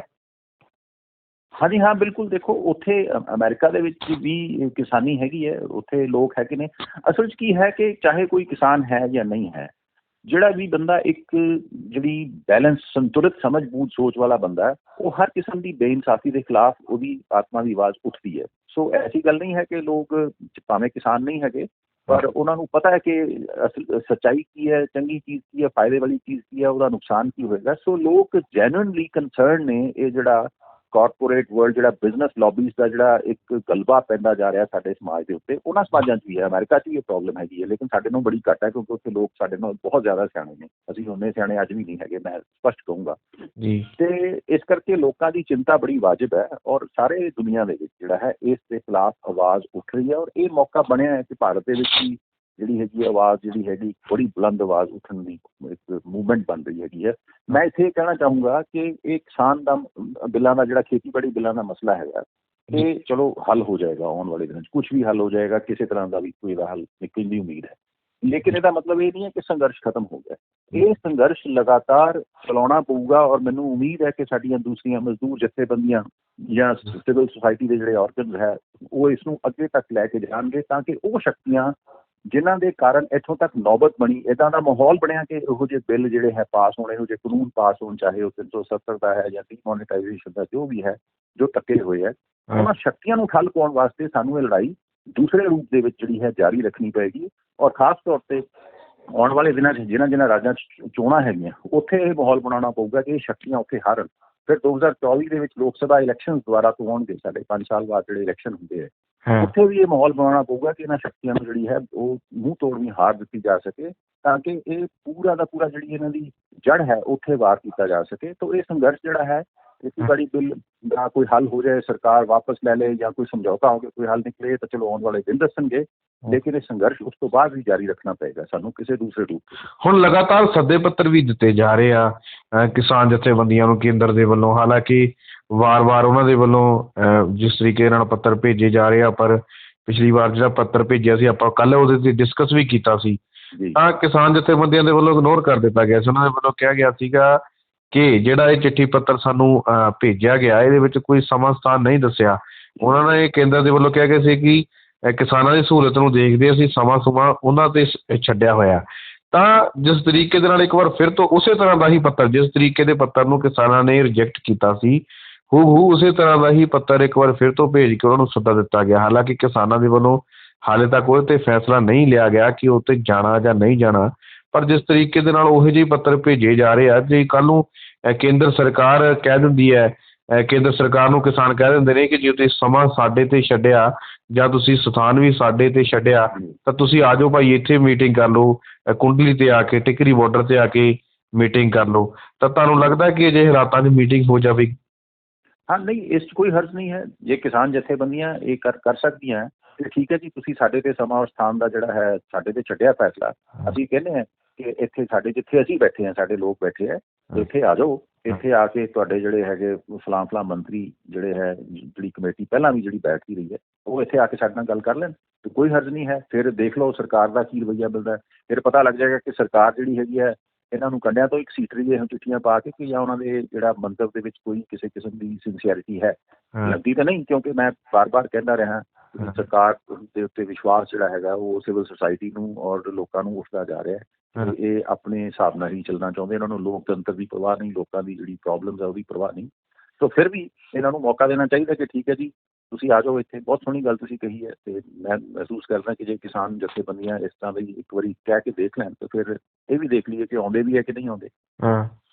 ਹਾਂਜੀ ਹਾਂ, ਬਿਲਕੁਲ। ਦੇਖੋ, ਉੱਥੇ ਅਮਰੀਕਾ ਦੇ ਵਿੱਚ ਵੀ ਕਿਸਾਨੀ ਹੈਗੀ ਹੈ, ਉੱਥੇ ਲੋਕ ਹੈਗੇ ਨੇ। ਅਸਲ 'ਚ ਕੀ ਹੈ ਕਿ ਚਾਹੇ ਕੋਈ ਕਿਸਾਨ ਹੈ ਜਾਂ ਨਹੀਂ ਹੈ, ਜਿਹੜਾ ਵੀ ਬੰਦਾ ਇੱਕ ਜਿਹੜੀ ਬੈਲੈਂਸ, ਸੰਤੁਲਿਤ, ਸਮਝ ਬੂਝ ਸੋਚ ਵਾਲਾ ਬੰਦਾ ਹੈ, ਉਹ ਹਰ ਕਿਸਮ ਦੀ ਬੇਇਨਸਾਫੀ ਦੇ ਖਿਲਾਫ ਉਹਦੀ ਆਤਮਾ ਦੀ ਆਵਾਜ਼ ਉੱਠਦੀ ਹੈ। ਸੋ ਐਸੀ ਗੱਲ ਨਹੀਂ ਹੈ ਕਿ ਲੋਕ ਭਾਵੇਂ ਕਿਸਾਨ ਨਹੀਂ ਹੈਗੇ, ਪਰ ਉਹਨਾਂ ਨੂੰ ਪਤਾ ਹੈ ਕਿ ਅਸਲ ਸੱਚਾਈ ਕੀ ਹੈ, ਚੰਗੀ ਚੀਜ਼ ਕੀ ਹੈ, ਫਾਇਦੇ ਵਾਲੀ ਚੀਜ਼ ਕੀ ਹੈ, ਉਹਦਾ ਨੁਕਸਾਨ ਕੀ ਹੋਏਗਾ। ਸੋ ਲੋਕ ਜੈਨੂਇਨਲੀ ਕੰਸਰਨ ਨੇ। ਇਹ ਜਿਹੜਾ ਕਾਰਪੋਰੇਟ ਵਰਲਡ, ਜਿਹੜਾ ਬਿਜ਼ਨਸ ਲੌਬੀਜ਼ ਦਾ ਜਿਹੜਾ ਇੱਕ ਗਲਬਾ ਪੈਂਦਾ ਜਾ ਰਿਹਾ ਸਾਡੇ ਸਮਾਜ ਦੇ ਉੱਤੇ, ਉਹਨਾਂ ਸਮਾਜਾਂ 'ਚ ਵੀ ਹੈ। ਅਮਰੀਕਾ 'ਚ ਵੀ ਇਹ ਪ੍ਰੋਬਲਮ ਹੈਗੀ ਹੈ, ਲੇਕਿਨ ਸਾਡੇ ਨਾਲੋਂ ਬੜੀ ਘੱਟ ਹੈ, ਕਿਉਂਕਿ ਉੱਥੇ ਲੋਕ ਸਾਡੇ ਨਾਲ ਬਹੁਤ ਜ਼ਿਆਦਾ ਸਿਆਣੇ ਨੇ। ਅਸੀਂ ਉਹਨੇ ਸਿਆਣੇ ਅੱਜ ਵੀ ਨਹੀਂ ਹੈਗੇ, ਮੈਂ ਸਪਸ਼ਟ ਕਹੂੰਗਾ ਜੀ। ਤੇ ਇਸ ਕਰਕੇ ਲੋਕਾਂ ਦੀ ਚਿੰਤਾ ਬੜੀ ਵਾਜਿਬ ਹੈ ਔਰ ਸਾਰੇ ਦੁਨੀਆ ਦੇ ਵਿੱਚ ਜਿਹੜਾ ਹੈ ਇਸ ਦੇ ਖਿਲਾਫ ਆਵਾਜ਼ ਉੱਠ ਰਹੀ ਹੈ। ਔਰ ਇਹ ਮੌਕਾ ਬਣਿਆ ਹੈ ਕਿ ਭਾਰਤ ਦੇ ਵਿੱਚ ਵੀ ਜਿਹੜੀ ਹੈਗੀ ਆਵਾਜ਼ ਜਿਹੜੀ ਹੈਗੀ ਬੜੀ ਬੁਲੰਦ ਆਵਾਜ਼ ਉੱਠਣ ਦੀ ਇੱਕ ਮੂਵਮੈਂਟ ਬਣ ਰਹੀ ਹੈਗੀ ਹੈ। ਮੈਂ ਇੱਥੇ ਇਹ ਕਹਿਣਾ ਚਾਹੂੰਗਾ ਕਿ ਇਹ ਕਿਸਾਨ ਦਾ ਬਿੱਲਾਂ ਦਾ ਜਿਹੜਾ ਖੇਤੀਬਾੜੀ ਬਿੱਲਾਂ ਦਾ ਮਸਲਾ ਹੈਗਾ, ਇਹ ਚਲੋ ਹੱਲ ਹੋ ਜਾਏਗਾ ਆਉਣ ਵਾਲੇ ਦਿਨਾਂ 'ਚ। ਕੁਛ ਵੀ ਹੱਲ ਹੋ ਜਾਏਗਾ, ਕਿਸੇ ਤਰ੍ਹਾਂ ਦਾ ਵੀ ਕੋਈ ਇਹਦਾ ਹੱਲ ਨਿਕਲਣ ਦੀ ਉਮੀਦ ਹੈ। ਲੇਕਿਨ ਇਹਦਾ ਮਤਲਬ ਇਹ ਨਹੀਂ ਹੈ ਕਿ ਸੰਘਰਸ਼ ਖਤਮ ਹੋ ਗਿਆ। ਇਹ ਸੰਘਰਸ਼ ਲਗਾਤਾਰ ਚਲਾਉਣਾ ਪਊਗਾ ਔਰ ਮੈਨੂੰ ਉਮੀਦ ਹੈ ਕਿ ਸਾਡੀਆਂ ਦੂਸਰੀਆਂ ਮਜ਼ਦੂਰ ਜਥੇਬੰਦੀਆਂ ਜਾਂ ਸਿਵਲ ਸੁਸਾਇਟੀ ਦੇ ਜਿਹੜੇ ਆਰਗਨਸ ਹੈ ਉਹ ਇਸ ਨੂੰ ਅੱਗੇ ਤੱਕ ਲੈ ਕੇ ਜਾਣਗੇ, ਤਾਂ ਕਿ ਉਹ ਸ਼ਕਤੀਆਂ ਜਿਨ੍ਹਾਂ ਦੇ ਕਾਰਨ ਇੱਥੋਂ ਤੱਕ ਨੌਬਤ ਬਣੀ, ਇੱਦਾਂ ਦਾ ਮਾਹੌਲ ਬਣਿਆ ਕਿ ਇਹੋ ਜਿਹੇ ਬਿੱਲ ਜਿਹੜੇ ਹੈ ਪਾਸ ਹੋਣੇ, ਇਹੋ ਜਿਹੇ ਕਾਨੂੰਨ ਪਾਸ ਹੋਣ, ਚਾਹੇ ਉਹ 370 ਦਾ ਹੈ ਜਾਂ ਡੀਮੋਨੀਟਾਈਜੇਸ਼ਨ ਦਾ ਜੋ ਵੀ ਹੈ, ਜੋ ਟੱਕੇ ਹੋਏ ਹੈ, ਉਹਨਾਂ ਸ਼ਕਤੀਆਂ ਨੂੰ ਠੱਲ ਪਾਉਣ ਵਾਸਤੇ ਸਾਨੂੰ ਇਹ ਲੜਾਈ ਦੂਸਰੇ ਰੂਪ ਦੇ ਵਿੱਚ ਜਿਹੜੀ ਹੈ ਜਾਰੀ ਰੱਖਣੀ ਪਏਗੀ। ਔਰ ਖਾਸ ਤੌਰ ਤੇ ਆਉਣ ਵਾਲੇ ਦਿਨਾਂ 'ਚ ਜਿਨ੍ਹਾਂ ਰਾਜਾਂ 'ਚ ਚੋਣਾਂ ਹੈਗੀਆਂ ਉੱਥੇ ਇਹ ਮਾਹੌਲ ਬਣਾਉਣਾ ਪਊਗਾ ਕਿ ਇਹ ਸ਼ਕਤੀਆਂ ਉੱਥੇ ਹਾਰਨ। ਫਿਰ 2024 ਦੇ ਵਿੱਚ ਲੋਕ ਸਭਾ ਇਲੈਕਸ਼ਨ ਦੁਬਾਰਾ ਤੋਂ ਹੋਣਗੇ, ਸਾਡੇ 5 ਸਾਲ ਬਾਅਦ ਜਿਹੜੇ ਇਲੈਕਸ਼ਨ ਹੁੰਦੇ ਹੈ, ਉੱਥੇ ਵੀ ਇਹ ਮਾਹੌਲ ਬਣਾਉਣਾ ਪਊਗਾ ਕਿ ਇਹਨਾਂ ਸ਼ਕਤੀਆਂ ਨੂੰ ਜਿਹੜੀ ਹੈ ਉਹ ਮੂੰਹ ਤੋੜਵੀਂ ਹਾਰ ਦਿੱਤੀ ਜਾ ਸਕੇ, ਤਾਂ ਕਿ ਇਹ ਪੂਰਾ ਦਾ ਪੂਰਾ ਜਿਹੜੀ ਇਹਨਾਂ ਦੀ ਜੜ ਹੈ ਉੱਥੇ ਵਾਰ ਕੀਤਾ ਜਾ ਸਕੇ। ਤਾਂ ਇਹ ਸੰਘਰਸ਼ ਜਿਹੜਾ ਹੈ, ਖੇਤੀਬਾੜੀ ਬਿੱਲ ਦਾ ਕੋਈ ਹੱਲ ਹੋ ਜਾਏ, ਸਰਕਾਰ ਵਾਪਸ ਲੈ ਲੇ ਜਾਂ ਕੋਈ ਸਮਝੌਤਾ ਹੋ ਕੇ ਕੋਈ ਹੱਲ ਨਿਕਲੇ ਤਾਂ ਚਲੋ ਆਉਣ ਵਾਲੇ ਦਿਨ ਦੱਸਣਗੇ, ਲੇਕਿਨ ਇਹ ਸੰਘਰਸ਼ ਉਸ ਤੋਂ ਬਾਅਦ ਵੀ ਜਾਰੀ ਰੱਖਣਾ ਪਏਗਾ ਸਾਨੂੰ ਕਿਸੇ ਦੂਸਰੇ ਰੂਪ। ਹੁਣ ਲਗਾਤਾਰ ਸੱਦੇ ਪੱਤਰ ਵੀ ਦਿੱਤੇ ਜਾ ਰਹੇ ਆ ਕਿਸਾਨ ਜਥੇਬੰਦੀਆਂ ਨੂੰ ਕੇਂਦਰ ਦੇ ਵੱਲੋਂ, ਹਾਲਾਂਕਿ ਵਾਰ-ਵਾਰ ਉਹਨਾਂ ਦੇ ਵੱਲੋਂ ਜਿਸ ਤਰੀਕੇ ਨਾਲ ਪੱਤਰ ਭੇਜੇ ਜਾ ਰਹੇ ਆ, ਪਰ ਪਿਛਲੀ ਵਾਰ ਜਿਹੜਾ ਪੱਤਰ ਭੇਜਿਆ ਸੀ ਆਪਾਂ ਕੱਲ੍ਹ ਉਹਦੇ 'ਤੇ ਡਿਸਕਸ ਵੀ ਕੀਤਾ ਸੀ, ਤਾਂ ਕਿਸਾਨ ਜਥੇਬੰਦੀਆਂ ਦੇ ਵੱਲੋਂ ਇਗਨੋਰ ਕਰ ਦਿੱਤਾ ਗਿਆ ਸੀ। ਉਹਨਾਂ ਦੇ ਵੱਲੋਂ ਕਿਹਾ ਗਿਆ ਸੀਗਾ ਕਿ ਜਿਹੜਾ ਇਹ ਚਿੱਠੀ ਪੱਤਰ ਸਾਨੂੰ ਭੇਜਿਆ ਗਿਆ ਇਹਦੇ ਵਿੱਚ ਕੋਈ ਸਮਾਂ ਸਥਾਨ ਨਹੀਂ ਦੱਸਿਆ। ਉਹਨਾਂ ਨੇ ਕੇਂਦਰ ਦੇ ਵੱਲੋਂ ਕਿਹਾ ਗਿਆ ਸੀ ਕਿ ਕਿਸਾਨਾਂ ਦੀ ਸਹੂਲਤ ਨੂੰ ਦੇਖਦੇ ਅਸੀਂ ਸਮਾਂ ਉਹਨਾਂ 'ਤੇ ਛੱਡਿਆ ਹੋਇਆ। ਤਾਂ ਜਿਸ ਤਰੀਕੇ ਦੇ ਨਾਲ ਇੱਕ ਵਾਰ ਫਿਰ ਤੋਂ ਉਸੇ ਤਰ੍ਹਾਂ ਦਾ ਹੀ ਪੱਤਰ, ਜਿਸ ਤਰੀਕੇ ਦੇ ਪੱਤਰ ਨੂੰ ਕਿਸਾਨਾਂ ਨੇ ਰਿਜੈਕਟ ਕੀਤਾ ਸੀ, ਹੂ ਉਸੇ ਤਰ੍ਹਾਂ ਦਾ ਹੀ ਪੱਤਰ ਇੱਕ ਵਾਰ ਫਿਰ ਤੋਂ ਭੇਜ ਕੇ ਉਹਨਾਂ ਨੂੰ ਸੱਦਾ ਦਿੱਤਾ ਗਿਆ। ਹਾਲਾਂਕਿ ਕਿਸਾਨਾਂ ਦੇ ਵੱਲੋਂ ਹਾਲੇ ਤੱਕ ਉਹਦੇ 'ਤੇ ਫੈਸਲਾ ਨਹੀਂ ਲਿਆ ਗਿਆ ਕਿ ਉਹ 'ਤੇ ਜਾਣਾ ਜਾਂ ਨਹੀਂ ਜਾਣਾ, ਪਰ ਜਿਸ ਤਰੀਕੇ ਦੇ ਨਾਲ ਉਹੋ ਜਿਹੇ ਪੱਤਰ ਭੇਜੇ ਜਾ ਰਹੇ ਆ, ਜੇ ਕੱਲ੍ਹ ਨੂੰ ਕੇਂਦਰ ਸਰਕਾਰ ਕਹਿ ਦਿੰਦੀ ਹੈ, ਕੇਂਦਰ ਸਰਕਾਰ ਨੂੰ ਕਿਸਾਨ ਕਹਿ ਦਿੰਦੇ ਨੇ ਕਿ ਜੇ ਤੁਸੀਂ ਸਮਾਂ ਸਾਡੇ 'ਤੇ ਛੱਡਿਆ ਜਾਂ ਤੁਸੀਂ ਸਥਾਨ ਵੀ ਸਾਡੇ 'ਤੇ ਛੱਡਿਆ ਤਾਂ ਤੁਸੀਂ ਆ ਜਾਓ ਭਾਈ, ਇੱਥੇ ਮੀਟਿੰਗ ਕਰ ਲਓ, ਕੁੰਡਲੀ 'ਤੇ ਆ ਕੇ, ਟਿਕਰੀ ਬਾਰਡਰ 'ਤੇ ਆ ਕੇ ਮੀਟਿੰਗ ਕਰ ਲਓ, ਤਾਂ ਤੁਹਾਨੂੰ ਲੱਗਦਾ ਕਿ ਅਜਿਹੇ ਹਾਲਾਤਾਂ 'ਚ ਮੀਟਿੰਗ ਹੋ ਜਾਵੇਗੀ? ਹਾਂ, ਨਹੀਂ, ਇਸ 'ਚ ਕੋਈ ਹਰਜ ਨਹੀਂ ਹੈ। ਜੇ ਕਿਸਾਨ ਜਥੇਬੰਦੀਆਂ ਇਹ ਕਰ ਸਕਦੀਆਂ ਤੇ ਠੀਕ ਹੈ ਜੀ, ਤੁਸੀਂ ਸਾਡੇ 'ਤੇ ਸਮਾਂ ਔਰ ਸਥਾਨ ਦਾ ਜਿਹੜਾ ਹੈ ਸਾਡੇ 'ਤੇ ਛੱਡਿਆ ਫੈਸਲਾ। ਅਸੀਂ ਕਹਿੰਦੇ ਹਾਂ ਕਿ ਇੱਥੇ ਸਾਡੇ ਜਿੱਥੇ ਅਸੀਂ ਬੈਠੇ ਹਾਂ, ਸਾਡੇ ਲੋਕ ਬੈਠੇ ਹੈ, ਇੱਥੇ ਆ ਜਾਓ, ਇੱਥੇ ਆ ਕੇ ਤੁਹਾਡੇ ਜਿਹੜੇ ਹੈਗੇ ਫਲਾਂ ਮੰਤਰੀ ਜਿਹੜੇ ਹੈ, ਜਿਹੜੀ ਕਮੇਟੀ ਪਹਿਲਾਂ ਵੀ ਜਿਹੜੀ ਬੈਠਦੀ ਰਹੀ ਹੈ, ਉਹ ਇੱਥੇ ਆ ਕੇ ਸਾਡੇ ਨਾਲ ਗੱਲ ਕਰ ਲੈਣ ਤੇ ਕੋਈ ਹਰਜ ਨਹੀਂ ਹੈ। ਫਿਰ ਦੇਖ ਲਓ ਸਰਕਾਰ ਦਾ ਕੀ ਰਵੱਈਆ ਮਿਲਦਾ, ਫਿਰ ਪਤਾ ਲੱਗ ਜਾਏਗਾ ਕਿ ਸਰਕਾਰ ਜਿਹੜੀ ਹੈਗੀ ਹੈ ਇਹਨਾਂ ਨੂੰ ਕੰਡਿਆਂ ਤੋਂ ਇੱਕ ਸੀਟਰੀ ਜਿਹੇ ਚਿੱਠੀਆਂ ਪਾ ਕੇ ਕਿ ਜਾਂ ਉਹਨਾਂ ਦੇ ਜਿਹੜਾ ਮੰਤਵ ਦੇ ਵਿੱਚ ਕੋਈ ਕਿਸੇ ਕਿਸਮ ਦੀ ਸਿੰਸੀਅਰਿਟੀ ਹੈ, ਲੱਗਦੀ ਤਾਂ ਨਹੀਂ, ਕਿਉਂਕਿ ਮੈਂ ਬਾਰ-ਬਾਰ ਕਹਿੰਦਾ ਰਿਹਾ ਸਰਕਾਰ ਦੇ ਉੱਤੇ ਵਿਸ਼ਵਾਸ ਜਿਹੜਾ ਹੈਗਾ ਉਹ ਸਿਵਲ ਸੁਸਾਇਟੀ ਨੂੰ ਔਰ ਲੋਕਾਂ ਨੂੰ ਉੱਠਦਾ ਜਾ ਰਿਹਾ ਹੈ। ਇਹ ਆਪਣੇ ਹਿਸਾਬ ਨਾਲ ਹੀ ਚੱਲਣਾ ਚਾਹੁੰਦੇ, ਇਹਨਾਂ ਨੂੰ ਲੋਕਤੰਤਰ ਦੀ ਪਰਵਾਹ ਨਹੀਂ, ਲੋਕਾਂ ਦੀ ਜਿਹੜੀ ਪ੍ਰੋਬਲਮਸ ਹੈ ਉਹਦੀ ਪਰਵਾਹ ਨਹੀਂ। ਤਾਂ ਫਿਰ ਵੀ ਇਹਨਾਂ ਨੂੰ ਮੌਕਾ ਦੇਣਾ ਚਾਹੀਦਾ ਕਿ ਠੀਕ ਹੈ ਜੀ, ਤੁਸੀਂ ਆ ਜਾਓ ਇੱਥੇ। ਬਹੁਤ ਸੋਹਣੀ ਗੱਲ ਤੁਸੀਂ ਕਹੀ ਹੈ ਤੇ ਮੈਂ ਮਹਿਸੂਸ ਕਰਦਾ ਕਿ ਜੇ ਕਿਸਾਨ ਜਥੇਬੰਦੀਆਂ ਇਸ ਤਰ੍ਹਾਂ ਦੀ ਇੱਕ ਵਾਰੀ ਕਹਿ ਕੇ ਦੇਖ ਲੈਣ ਤਾਂ ਫਿਰ ਇਹ ਵੀ ਦੇਖ ਲਈਏ ਕਿ ਆਉਂਦੇ ਵੀ ਹੈ ਕਿ ਨਹੀਂ ਆਉਂਦੇ।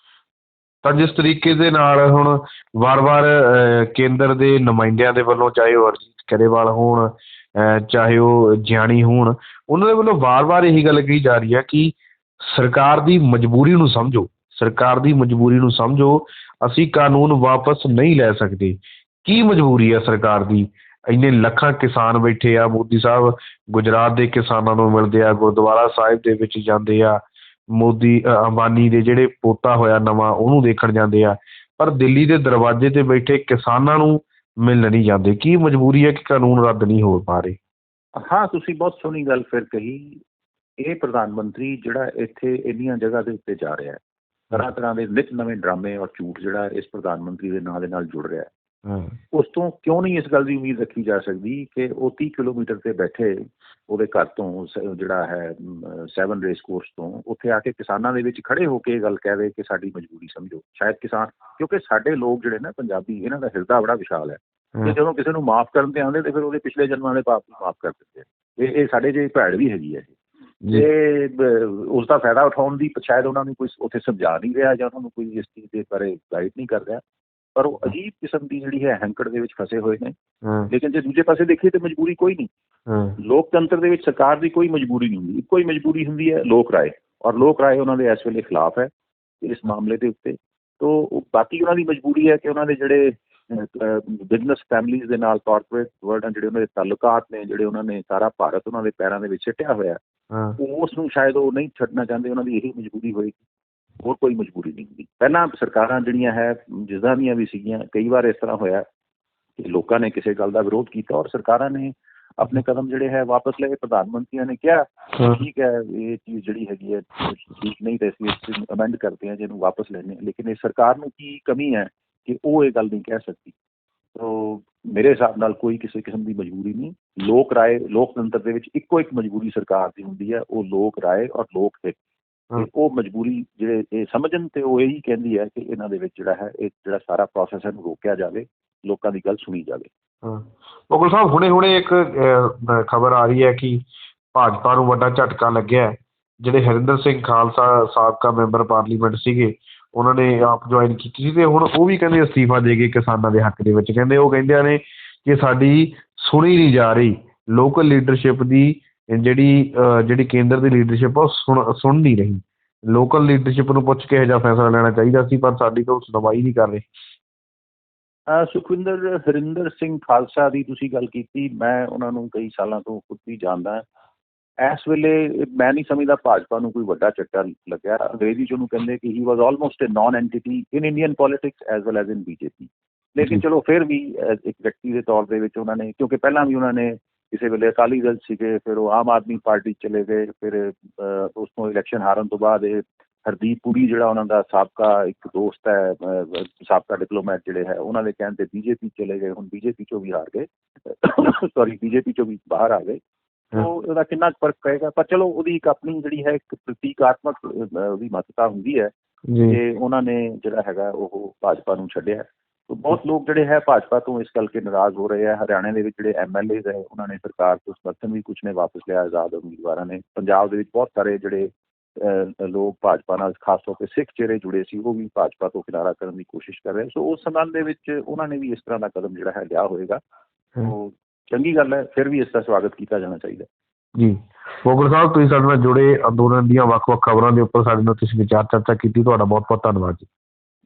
ਤਾਂ ਜਿਸ ਤਰੀਕੇ ਦੇ ਨਾਲ ਹੁਣ ਵਾਰ-ਵਾਰ ਕੇਂਦਰ ਦੇ ਨੁਮਾਇੰਦਿਆਂ ਦੇ ਵੱਲੋਂ, ਚਾਹੇ ਉਹ ਅਰਜੀਤ ਗਰੇਵਾਲ ਹੋਣ, ਚਾਹੇ ਉਹ ਜਿਆਣੀ ਹੋਣ, ਉਹਨਾਂ ਦੇ ਵੱਲੋਂ ਵਾਰ-ਵਾਰ ਇਹੀ ਗੱਲ ਕਹੀ ਜਾ ਰਹੀ ਹੈ ਕਿ ਸਰਕਾਰ ਦੀ ਮਜਬੂਰੀ ਨੂੰ ਸਮਝੋ, ਸਰਕਾਰ ਦੀ ਮਜਬੂਰੀ ਨੂੰ ਸਮਝੋ, ਅਸੀਂ ਕਾਨੂੰਨ ਵਾਪਸ ਨਹੀਂ ਲੈ ਸਕਦੇ। ਕੀ ਮਜਬੂਰੀ ਹੈ ਸਰਕਾਰ ਦੀ? ਇੰਨੇ ਲੱਖਾਂ ਕਿਸਾਨ ਬੈਠੇ ਆ, ਮੋਦੀ ਸਾਹਿਬ ਗੁਜਰਾਤ ਦੇ ਕਿਸਾਨਾਂ ਨੂੰ ਮਿਲਦੇ ਆ, ਗੁਰਦੁਆਰਾ ਸਾਹਿਬ ਦੇ ਵਿੱਚ ਜਾਂਦੇ ਆ, ਮੋਦੀ ਅੰਬਾਨੀ ਦੇ ਜਿਹੜੇ ਪੋਤਾ ਹੋਇਆ ਨਵਾਂ ਉਹਨੂੰ ਦੇਖਣ ਜਾਂਦੇ ਆ, ਪਰ ਦਿੱਲੀ ਦੇ ਦਰਵਾਜ਼ੇ 'ਤੇ ਬੈਠੇ ਕਿਸਾਨਾਂ ਨੂੰ ਮਿਲਣ ਨਹੀਂ ਜਾਂਦੇ। ਕੀ ਮਜਬੂਰੀ ਹੈ ਕਿ ਕਾਨੂੰਨ ਰੱਦ ਨਹੀਂ ਹੋ ਪਾ ਰਹੇ? ਹਾਂ, ਤੁਸੀਂ ਬਹੁਤ ਸੋਹਣੀ ਗੱਲ ਫਿਰ ਕਹੀ। ਇਹ ਪ੍ਰਧਾਨ ਮੰਤਰੀ ਜਿਹੜਾ ਇੱਥੇ ਇੰਨੀਆਂ ਜਗ੍ਹਾ ਦੇ ਉੱਤੇ ਜਾ ਰਿਹਾ ਹੈ, ਤਰ੍ਹਾਂ ਦੇ ਨਿੱਤ ਨਵੇਂ ਡਰਾਮੇ ਔਰ ਝੂਠ ਜਿਹੜਾ ਇਸ ਪ੍ਰਧਾਨ ਮੰਤਰੀ ਦੇ ਨਾਂ ਦੇ ਨਾਲ ਜੁੜ ਰਿਹਾ ਹੈ, ਉਸ ਤੋਂ ਕਿਉਂ ਨਹੀਂ ਇਸ ਗੱਲ ਦੀ ਉਮੀਦ ਰੱਖੀ ਜਾ ਸਕਦੀ ਕਿ ਉਹ 30 ਕਿਲੋਮੀਟਰ ਤੇ ਬੈਠੇ ਉਹਦੇ ਘਰ ਤੋਂ ਜਿਹੜਾ ਹੈ 7 ਰੇਸ ਕੋਰਸ ਤੋਂ ਉੱਥੇ ਆ ਕੇ ਕਿਸਾਨਾਂ ਦੇ ਵਿੱਚ ਖੜੇ ਹੋ ਕੇ ਇਹ ਗੱਲ ਕਹਿ ਦੇ ਕਿ ਸਾਡੀ ਮਜਬੂਰੀ ਸਮਝੋ। ਸ਼ਾਇਦ ਕਿਸਾਨ, ਕਿਉਂਕਿ ਸਾਡੇ ਲੋਕ ਜਿਹੜੇ ਨਾ ਪੰਜਾਬੀ, ਇਹਨਾਂ ਦਾ ਹਿਰਦਾ ਬੜਾ ਵਿਸ਼ਾਲ ਹੈ ਤੇ ਜਦੋਂ ਕਿਸੇ ਨੂੰ ਮਾਫ਼ ਕਰਨ ਤੇ ਆਉਂਦੇ ਤੇ ਫਿਰ ਉਹਦੇ ਪਿਛਲੇ ਜਨਮਾਂ ਦੇ ਪਾਪ ਨੂੰ ਮਾਫ਼ ਕਰ ਦਿੰਦੇ ਆ। ਇਹ ਸਾਡੇ ਜੇ ਭੈੜ ਵੀ ਹੈਗੀ ਹੈ ਤੇ ਉਸ ਦਾ ਫਾਇਦਾ ਉਠਾਉਣ ਦੀ ਸ਼ਾਇਦ ਉਹਨਾਂ ਨੂੰ ਕੋਈ ਉੱਥੇ ਸਮਝਾ ਨਹੀਂ ਰਿਹਾ ਜਾਂ ਉਹਨਾਂ ਨੂੰ ਕੋਈ ਇਸ ਚੀਜ਼ ਦੇ ਬਾਰੇ ਗਾਈਡ ਨਹੀਂ ਕਰ ਰਿਹਾ, ਪਰ ਉਹ ਅਜੀਬ ਕਿਸਮ ਦੀ ਜਿਹੜੀ ਹੈ ਹੈਂਕੜ ਦੇ ਵਿੱਚ ਫਸੇ ਹੋਏ ਨੇ। ਲੇਕਿਨ ਜੇ ਦੂਜੇ ਪਾਸੇ ਦੇਖੀਏ ਤਾਂ ਮਜਬੂਰੀ ਕੋਈ ਨਹੀਂ। ਲੋਕਤੰਤਰ ਦੇ ਵਿੱਚ ਸਰਕਾਰ ਦੀ ਕੋਈ ਮਜਬੂਰੀ ਨਹੀਂ ਹੁੰਦੀ, ਇੱਕੋ ਹੀ ਮਜਬੂਰੀ ਹੁੰਦੀ ਹੈ ਲੋਕ ਰਾਏ, ਔਰ ਲੋਕ ਰਾਏ ਉਹਨਾਂ ਦੇ ਇਸ ਵੇਲੇ ਖਿਲਾਫ ਹੈ ਇਸ ਮਾਮਲੇ ਦੇ ਉੱਤੇ। ਤੋ ਬਾਕੀ ਉਹਨਾਂ ਦੀ ਮਜਬੂਰੀ ਹੈ ਕਿ ਉਹਨਾਂ ਦੇ ਜਿਹੜੇ ਬਿਜ਼ਨਸ ਫੈਮਲੀਜ਼ ਦੇ ਨਾਲ, ਕਾਰਪੋਰੇਟ ਵਰਲਡ ਨਾਲ ਜਿਹੜੇ ਉਹਨਾਂ ਦੇ ਤਾਲੁਕਾਤ ਨੇ, ਜਿਹੜੇ ਉਹਨਾਂ ਨੇ ਸਾਰਾ ਭਾਰਤ ਉਹਨਾਂ ਦੇ ਪੈਰਾਂ ਦੇ ਵਿੱਚ ਸਿੱਟਿਆ ਹੋਇਆ, ਉਸ ਨੂੰ ਸ਼ਾਇਦ ਉਹ ਨਹੀਂ ਛੱਡਣਾ ਚਾਹੁੰਦੇ। ਉਹਨਾਂ ਦੀ ਇਹੀ ਮਜਬੂਰੀ ਹੋਏਗੀ, ਹੋਰ ਕੋਈ ਮਜਬੂਰੀ ਨਹੀਂ ਹੁੰਦੀ। ਪਹਿਲਾਂ ਸਰਕਾਰਾਂ ਜਿਹੜੀਆਂ ਹੈ ਜਿੱਦਾਂ ਦੀਆਂ ਵੀ ਸੀਗੀਆਂ, ਕਈ ਵਾਰ ਇਸ ਤਰ੍ਹਾਂ ਹੋਇਆ ਕਿ ਲੋਕਾਂ ਨੇ ਕਿਸੇ ਗੱਲ ਦਾ ਵਿਰੋਧ ਕੀਤਾ ਔਰ ਸਰਕਾਰਾਂ ਨੇ ਆਪਣੇ ਕਦਮ ਜਿਹੜੇ ਹੈ ਵਾਪਸ ਲਏ। ਪ੍ਰਧਾਨ ਮੰਤਰੀਆਂ ਨੇ ਕਿਹਾ ਹਾਂ। ਠੀਕ ਹੈ ਇਹ ਚੀਜ਼ ਜਿਹੜੀ ਹੈਗੀ ਹੈ ਠੀਕ ਨਹੀਂ, ਤਾਂ ਅਸੀਂ ਇਸ ਅਮੈਂਡ ਕਰਦੇ ਹਾਂ ਜਿਹਨੂੰ ਵਾਪਸ ਲੈਣੇ, ਲੇਕਿਨ ਇਹ ਸਰਕਾਰ ਨੂੰ ਕੀ ਕਮੀ ਹੈ ਕਿ ਉਹ ਇਹ ਗੱਲ ਨਹੀਂ ਕਹਿ ਸਕਦੀ। ਤੋ ਮੇਰੇ ਹਿਸਾਬ ਨਾਲ ਕੋਈ ਕਿਸੇ ਕਿਸਮ ਦੀ ਮਜਬੂਰੀ ਨਹੀਂ। ਲੋਕ ਰਾਏ, ਲੋਕਤੰਤਰ ਦੇ ਵਿੱਚ ਇੱਕੋ ਇੱਕ ਮਜਬੂਰੀ ਸਰਕਾਰ ਦੀ ਹੁੰਦੀ ਹੈ, ਉਹ ਲੋਕ ਰਾਏ ਔਰ ਲੋਕ ਹਿੱਤ। ਤੇ ਉਹ ਮਜਬੂਰੀ ਜਿਹੜੇ ਇਹ ਸਮਝਣ ਤੇ ਉਹ ਇਹੀ ਕਹਿੰਦੀ ਹੈ ਕਿ ਇਹਨਾਂ ਦੇ ਵਿੱਚ ਜਿਹੜਾ ਹੈ ਇਹ ਜਿਹੜਾ ਸਾਰਾ ਪ੍ਰੋਸੈਸ ਹੈ ਨੂੰ ਰੋਕਿਆ ਜਾਵੇ, ਲੋਕਾਂ ਦੀ ਗੱਲ ਸੁਣੀ ਜਾਵੇ। ਮੁਗਲ ਸਾਹਿਬ, ਹੁਣੇ ਇੱਕ ਖਬਰ ਆ ਰਹੀ ਹੈ ਕਿ ਭਾਜਪਾ ਨੂੰ ਵੱਡਾ ਝਟਕਾ ਲੱਗਿਆ ਹੈ। ਜਿਹੜੇ ਹਰਿੰਦਰ ਸਿੰਘ ਖਾਲਸਾ ਸਾਬਕਾ ਮੈਂਬਰ ਪਾਰਲੀਮੈਂਟ ਸੀਗੇ, ਉਹਨਾਂ ਨੇ ਆਪ ਜੁਆਇਨ ਕੀਤੀ ਸੀ ਤੇ ਹੁਣ ਉਹ ਵੀ ਕਹਿੰਦੇ ਅਸਤੀਫਾ ਦੇ ਗਏ ਕਿਸਾਨਾਂ ਦੇ ਹੱਕ ਦੇ ਵਿੱਚ। ਕਹਿੰਦੇ ਉਹ ਕਹਿੰਦੇ ਨੇ ਕਿ ਸਾਡੀ ਸੁਣੀ ਨਹੀਂ ਜਾ ਰਹੀ, ਲੋਕਲ ਲੀਡਰਸ਼ਿਪ ਦੀ ਜਿਹੜੀ ਕੇਂਦਰ ਦੀ ਲੀਡਰਸ਼ਿਪ ਆ ਉਹ ਸੁਣ ਨਹੀਂ ਰਹੀ। ਲੋਕਲ ਲੀਡਰਸ਼ਿਪ ਨੂੰ ਪੁੱਛ ਕੇ ਇਹੋ ਜਿਹਾ ਫੈਸਲਾ ਲੈਣਾ ਚਾਹੀਦਾ ਸੀ, ਪਰ ਸਾਡੀ ਤਾਂ ਸੁਣਵਾਈ ਨਹੀਂ ਕਰ ਰਹੇ। ਸੁਖਵਿੰਦਰ, ਹਰਿੰਦਰ ਸਿੰਘ ਖਾਲਸਾ ਦੀ ਤੁਸੀਂ ਗੱਲ ਕੀਤੀ, ਮੈਂ ਉਹਨਾਂ ਨੂੰ ਕਈ ਸਾਲਾਂ ਤੋਂ ਖੁਦ ਵੀ ਜਾਣਦਾ। ਇਸ ਵੇਲੇ ਮੈਂ ਨਹੀਂ ਸਮਝਦਾ ਭਾਜਪਾ ਨੂੰ ਕੋਈ ਵੱਡਾ ਝਟਕਾ ਲੱਗਿਆ। ਅੰਗਰੇਜ਼ੀ 'ਚ ਉਹਨੂੰ ਕਹਿੰਦੇ ਕਿ he was almost a non entity in Indian politics as well as in BJP। ਲੇਕਿਨ ਚਲੋ ਫਿਰ ਵੀ ਇੱਕ ਵਿਅਕਤੀ ਦੇ ਤੌਰ ਦੇ ਵਿੱਚ ਉਹਨਾਂ ਨੇ, ਕਿਉਂਕਿ ਪਹਿਲਾਂ ਵੀ ਉਹਨਾਂ ਨੇ ਕਿਸੇ ਵੇਲੇ ਅਕਾਲੀ ਦਲ ਸੀਗੇ, ਫਿਰ ਉਹ ਆਮ ਆਦਮੀ ਪਾਰਟੀ ਚਲੇ ਗਏ, ਫਿਰ ਉਸ ਤੋਂ ਇਲੈਕਸ਼ਨ ਹਾਰਨ ਤੋਂ ਬਾਅਦ ਇਹ ਹਰਦੀਪ ਪੁਰੀ ਜਿਹੜਾ ਉਹਨਾਂ ਦਾ ਸਾਬਕਾ ਇੱਕ ਦੋਸਤ ਹੈ, ਸਾਬਕਾ ਡਿਪਲੋਮੈਟ ਜਿਹੜੇ ਹੈ, ਉਹਨਾਂ ਦੇ ਕਹਿਣ ਤੇ BJP ਚਲੇ ਗਏ। ਹੁਣ BJP 'ਚੋਂ ਵੀ ਹਾਰ ਗਏ, ਸੌਰੀ BJP 'ਚੋਂ ਵੀ ਬਾਹਰ ਆ ਗਏ। ਉਹ ਉਹਦਾ ਕਿੰਨਾ ਕੁ ਫਰਕ ਪਏਗਾ, ਪਰ ਚਲੋ ਉਹਦੀ ਇੱਕ ਆਪਣੀ ਜਿਹੜੀ ਹੈ ਇੱਕ ਪ੍ਰਤੀਕਾਤਮਕ ਉਹਦੀ ਮਹੱਤਤਾ ਹੁੰਦੀ ਹੈ ਕਿ ਉਹਨਾਂ ਨੇ ਜਿਹੜਾ ਹੈਗਾ ਉਹ ਭਾਜਪਾ ਨੂੰ ਛੱਡਿਆ। ਬਹੁਤ ਲੋਕ ਜਿਹੜੇ ਹੈ ਭਾਜਪਾ ਤੋਂ ਇਸ ਕਰਕੇ ਨਾਰਾਜ਼ ਹੋ ਰਹੇ ਆ। ਹਰਿਆਣੇ ਦੇ ਵਿੱਚ ਜਿਹੜੇ MLAs ਹੈ ਉਹਨਾਂ ਨੇ ਸਰਕਾਰ ਤੋਂ ਸਮਰਥਨ ਵੀ ਕੁਛ ਨੇ ਵਾਪਸ ਲਿਆ, ਆਜ਼ਾਦ ਉਮੀਦਵਾਰਾਂ ਨੇ। ਪੰਜਾਬ ਦੇ ਵਿੱਚ ਬਹੁਤ ਸਾਰੇ ਜਿਹੜੇ ਲੋਕ ਭਾਜਪਾ ਨਾਲ, ਖਾਸ ਤੌਰ 'ਤੇ ਸਿੱਖ ਚਿਹਰੇ ਜੁੜੇ ਸੀ, ਉਹ ਵੀ ਭਾਜਪਾ ਤੋਂ ਕਿਨਾਰਾ ਕਰਨ ਦੀ ਕੋਸ਼ਿਸ਼ ਕਰ ਰਹੇ। ਸੋ ਉਸ ਸੰਬੰਧ ਦੇ ਵਿੱਚ ਉਹਨਾਂ ਨੇ ਵੀ ਇਸ ਤਰ੍ਹਾਂ ਦਾ ਕਦਮ ਜਿਹੜਾ ਹੈ ਲਿਆ ਹੋਏਗਾ। ਉਹ ਚੰਗੀ ਗੱਲ ਹੈ, ਫਿਰ ਵੀ ਇਸ ਦਾ ਸਵਾਗਤ ਕੀਤਾ ਜਾਣਾ ਚਾਹੀਦਾ ਜੀ। ਮੋਗਲ ਸਾਹਿਬ, ਤੁਸੀਂ ਸਾਡੇ ਨਾਲ ਜੁੜੇ, ਅੰਦੋਲਨ ਦੀਆਂ ਵੱਖ-ਵੱਖ ਖਬਰਾਂ ਦੇ ਉੱਪਰ ਸਾਡੇ ਨਾਲ ਤੁਸੀਂ ਵਿਚਾਰ ਚਰਚਾ ਕੀਤੀ, ਤੁਹਾਡਾ ਬਹੁਤ ਬਹੁਤ ਧੰਨਵਾਦ ਜੀ।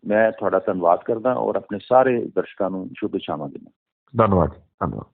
ਮੈਂ ਤੁਹਾਡਾ ਧੰਨਵਾਦ ਕਰਦਾ ਔਰ ਆਪਣੇ ਸਾਰੇ ਦਰਸ਼ਕਾਂ ਨੂੰ ਸ਼ੁਭ ਇੱਛਾਵਾਂ ਦਿੰਦਾ। ਧੰਨਵਾਦ ਜੀ, ਧੰਨਵਾਦ।